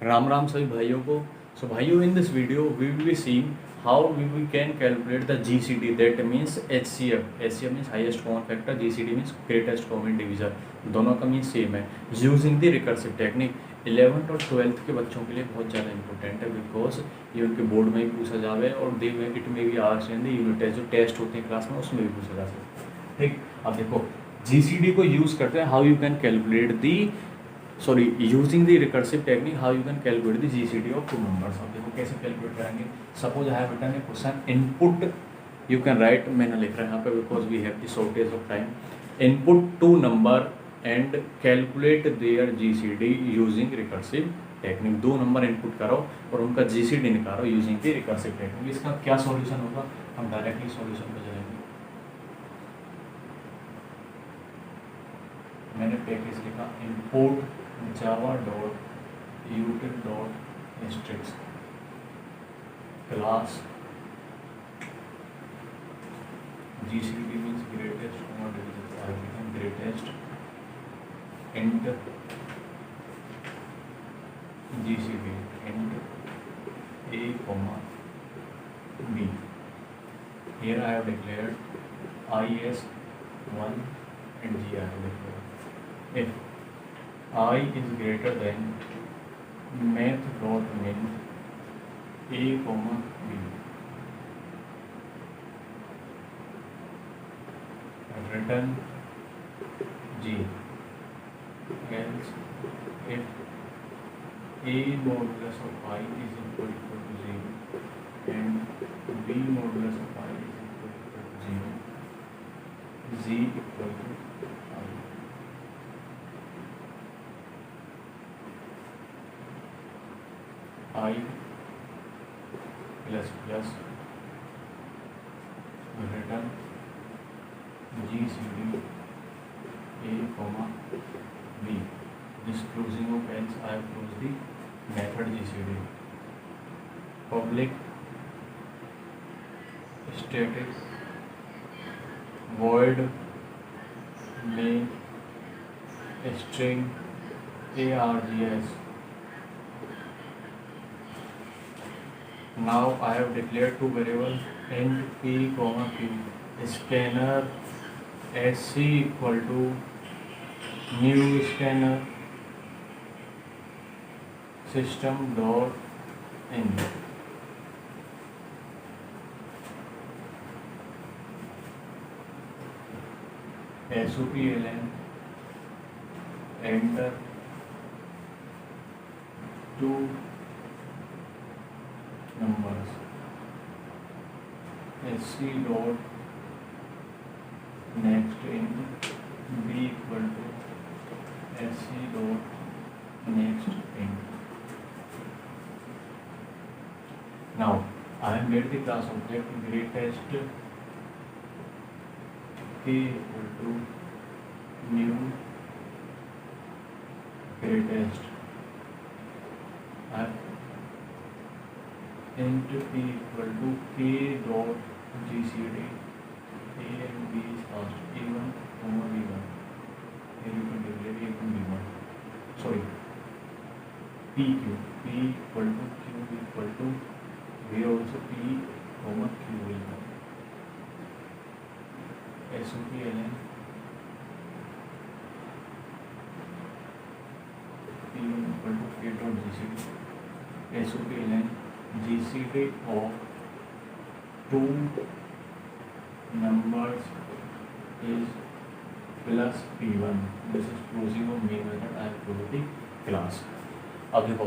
राम राम सभी भाइयों को। सो भाइयों, in this video we will be seeing how we can calculate the GCD, that means HCF. HCF means highest common factor, GCD means greatest common divisor. दोनों का means same है। Using the recursive technique 11th और 12th के बच्चों के लिए बहुत ज़्यादा इंपॉर्टेंट है, बिकॉज ये उनके बोर्ड में भी पूछा जावे और दे इट में भी आर्स इन द यूनिट टेस्ट, जो टेस्ट होते हैं क्लास में, उसमें भी पूछा जा सकता है। ठीक, अब देखो जीसीडी को यूज़ करते हैं, how you can calculate the using the recursive technique, how you can calculate the GCD of two numbers। अब देखो कैसे कैलकुलेट करेंगे। Suppose I have written a question, input you can write, मैंने लिख रहा है यहाँ पे because we have the shortage of time. Input two number and calculate their GCD using recursive technique. दो नंबर इनपुट करो और उनका GCD निकालो यूजिंग द रिकर्सिव टेक्निक। इसका क्या सॉल्यूशन होगा, हम डायरेक्टली सॉल्यूशन पर चलेंगे। मैंने पैकेज लिखा input java.util.instructs class GCD means greatest common divisor। I become greatest int GCD int a comma b। Here I have declared I as 1 and g I have declared। If I is greater than math.min a comma b, return g, else if a modulus of I is equal to 0 and b modulus of I is equal to 0, z equal to I plus plus return GCD a comma b। This closing of else I have closed the method GCD। Public static void main string args। Now I have declared two variables int p comma q, scanner sc equal to new scanner system dot in। SOPLN enter two numbers sc dot next int b equal to sc dot next int। Now I have made the class object greatest k equal to new greatest। I have int p equal to k dot GCD a and b is asked a1 comma b1। Here you can declare a1 b1, sorry pq, p equal to q equal to, here also p comma q will come। SOPLN p1 equal to k dot GCD SOPLN GCD of two numbers is plus p1। This is closing of main method। I have closed the class। अब देखो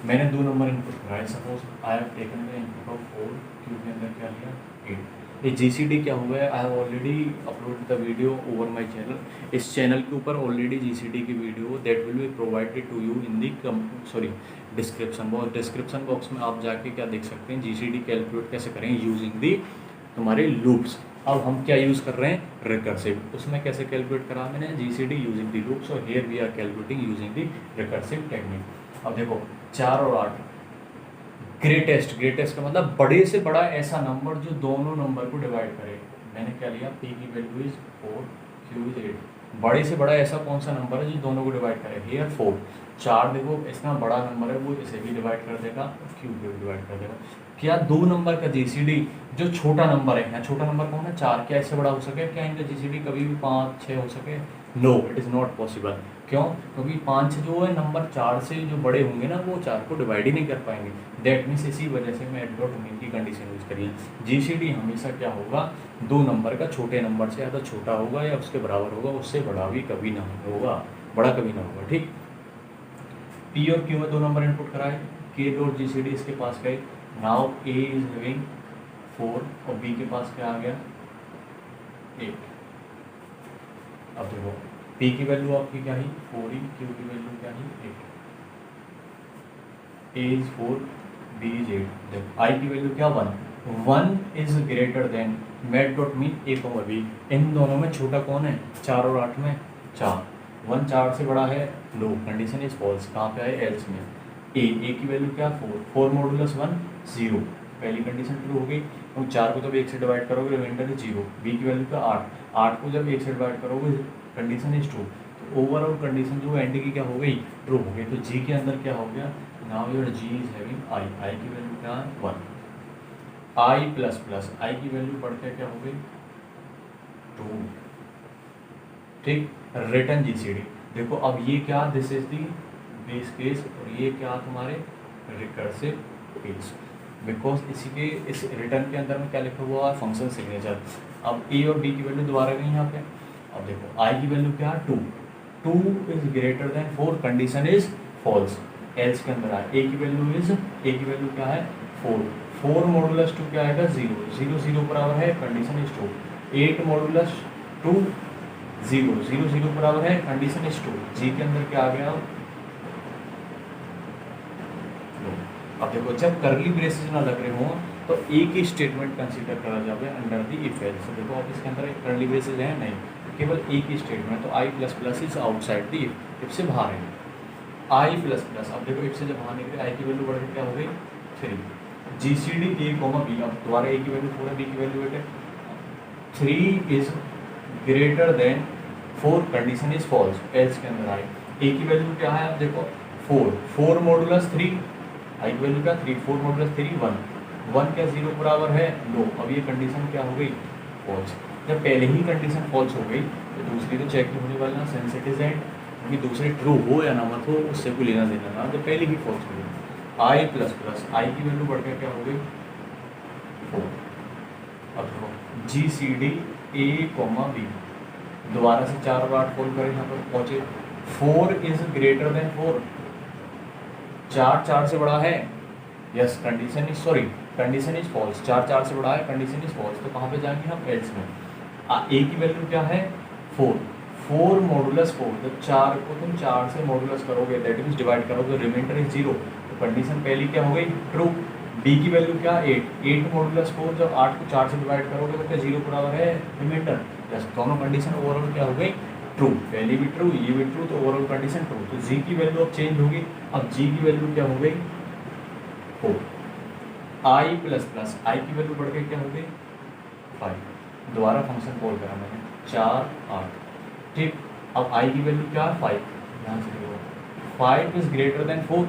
मैंने दो नंबर input कराए। Suppose I have taken the input of 4, Q के अंदर क्या लिया 8। ये जीसीडी क्या हुआ है, I have already upload the video over my channel. इस चैनल के ऊपर ऑलरेडी जीसीडी की video that will be provided to you in the description box. Description box में आप जाके क्या देख सकते हैं, जीसीडी कैलकुलेट कैसे करें यूजिंग दी तुम्हारे लूप्स। अब हम क्या यूज़ कर रहे हैं, रिकर्सिव। उसमें कैसे कैलकुलेट करा मैंने, जीसीडी यूजिंग दी लूप्स, और here we are calculating using the recursive technique. अब देखो 4 और 8 ग्रेटेस्ट, ग्रेटेस्ट का मतलब बड़े से बड़ा ऐसा नंबर जो दोनों नंबर को डिवाइड करे। मैंने क्या लिया, पी की वैल्यू इज 4, क्यू इज 8। बड़े से बड़ा ऐसा कौन सा नंबर है जो दोनों को डिवाइड करे, हियर 4। 4 देखो इसका बड़ा नंबर है, वो इसे भी डिवाइड कर देगा, क्यू को भी डिवाइड कर देगा। क्या 2 नंबर का जीसीडी जो छोटा नंबर है, यहाँ छोटा नंबर कौन है 4, क्या इससे बड़ा हो सके, क्या इनका जीसीडी कभी भी 5, 6 हो सके? No, it is not possible. क्यों? क्योंकि 5 जो है नंबर 4 से जो बड़े होंगे ना, वो 4 को डिवाइड ही नहीं कर पाएंगे। दैट मीन्स इसी वजह से मैं एट डॉट मीन की कंडीशन यूज करी है। जीसीडी हमेशा क्या होगा, 2 नंबर का छोटे नंबर से या तो छोटा होगा या उसके बराबर होगा, उससे बड़ा भी कभी ना होगा, बड़ा कभी ना होगा। ठीक, पी और क्यू में 2 नंबर इनपुट कराए, के डॉट जीसीडी इसके पास गए, नाउ ए इज हैविंग 4 और बी के पास क्या आ गया 8। अब देखो पी की वैल्यू आपकी क्या ही 4 ही, क्यू की वैल्यू क्या ही 8, ए इज 4, बी इज 8। देखो आई की वैल्यू क्या 1 is greater than math dot min A comma B. इन दोनों में छोटा कौन है, 4 और 8 में 4, 1 4 से बड़ा है, नो, कंडीशन इज फॉल्स। कहाँ पे आए, एल्स में। ए की वैल्यू क्या 4 मॉडुलस 1 0, पहली कंडीशन ट्रू हो गई। तो 4 को जब 1 से डिवाइड करोगे रिमाइंडर इज 0। बी की वैल्यू क्या 8 को जब 1 से डिवाइड करोगे कंडीशन इज ट्रू। तो ओवरऑल कंडीशन जो एंड की क्या हो गई, ट्रू हो गई। तो जी के अंदर क्या हो गया, now your g is having i की वैल्यू क्या 1, आई प्लस प्लस आई की वैल्यू बढ़ के क्या हो गई 2। ठीक, रिटर्न जीसीडी। देखो अब ये क्या, this is the base case और ये क्या तुम्हारे रिकर्सिव केस, बिकॉज इसी के इस रिटर्न के अंदर में क्या लिखा हुआ है, फंक्शन सिग्नेचर। अब ए और बी की वैल्यू दोबारा गई यहाँ पे। अब देखो आई की वैल्यू क्या 2 is greater than 4, condition is false. Else के अंदर आए, ए की वैल्यू क्या है 4 मॉडुलस 2 क्या आएगा 0 बराबर है, कंडीशन इज 2। 8 मॉडुलस 2 0 बराबर है, कंडीशन इज 2। जी के अंदर क्या आ गया, अब देखो जब करली ब्रेसेस ना लग रहे हो तो एक ही स्टेटमेंट कंसीडर करा जाए अंडर दी इफ एल्स। देखो अब इसके अंदर करली ब्रेसेस है नहीं, केवल एक ही स्टेटमेंट। तो I plus plus is outside the if से बाहर है, आई प्लस प्लस। अब देखो इफ से जब बाहर निकले आई की वैल्यू बढ़ के क्या हो गई 3, G C D A comma B. अब दोबारा ए की वैल्यू 4 है, बी की वैल्यू 8 है, 3 is greater than 4, condition is false. Else के अंदर आई, ए की वैल्यू क्या है, अब देखो 4 मॉडुलस 3, आई की वैल्यू क्या 3, 4 मॉडुलस 3 1 क्या 0 बराबर है, नो। अब ये कंडीशन क्या हो गई फॉल्स। जब पहले ही कंडीशन फॉल्स हो गई तो दूसरी तो चेक होने वाला ना, सेंसिटिव एंड, क्योंकि दूसरी ट्रू हो या ना मत हो उससे कोई लेना देना ना, जब पहले ही फॉल्स हो गई। आई प्लस प्लस आई की वैल्यू बढ़ के क्या हो गई 4। अब देखो G C D A comma B, दोबारा से 4 और 8 कॉल करें, यहाँ पर पहुँचे 4 इज ग्रेटर देन 4, 4 से बड़ा है, यस, कंडीशन इज फॉल्स। 4 से बड़ा है, कंडीशन इज फॉल्स। तो कहाँ पे जाएंगे हम, एल्स में। ए की वैल्यू क्या है 4 मॉडुलस 4, जब 4 को तुम 4 से मॉडुलस करोगे दैट मीन्स डिवाइड करोगे, रिमाइंडर इज 0, तो कंडीशन पहली क्या हो गई ट्रू। बी की वैल्यू क्या 8 मॉडुलस 4, जब 8 को 4 से डिवाइड करोगे तो क्या 0 बराबर है, रिमाइंडर, यस, दोनों कंडीशन ओवरऑल क्या हो गई ट्रू, पहली भी ट्रू ये भी ट्रू, तो ओवरऑल कंडीशन ट्रू। तो जी की वैल्यू अब चेंज होगी, अब जी की वैल्यू क्या हो गई 4, आई प्लस प्लस आई की वैल्यू बढ़ के क्या हो गई 5, दोबारा फंक्शन कॉल करा मैंने 4 8, ठीक। अब आई की वैल्यू क्या है 5, यहाँ से देखो 5 is greater than 4,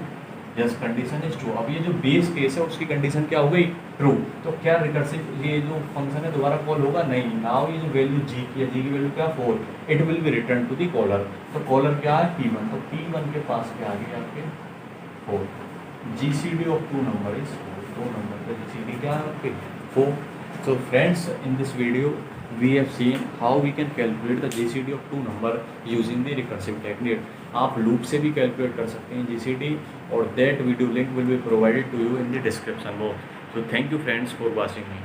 yes, condition is true. अब ये जो बेस केस है उसकी कंडीशन क्या हो गई ट्रू, तो क्या रिकर्सिव ये जो फंक्शन है दोबारा कॉल होगा नहीं। नाउ ये जो वैल्यू जी की है, जी की वैल्यू क्या 4, it will be return to the caller. तो कॉलर क्या है P1, तो P1 के पास क्या आ गया आपके 4, GCD of 2 number is 4, 2 number का GCD क्या है आपके 4। So friends, in this video we have seen how we can calculate the GCD of 2 number using the recursive technique. आप लूप से भी कैलकुलेट कर सकते हैं GCD, और that video link will be provided to you in the description box. So thank you friends for watching me.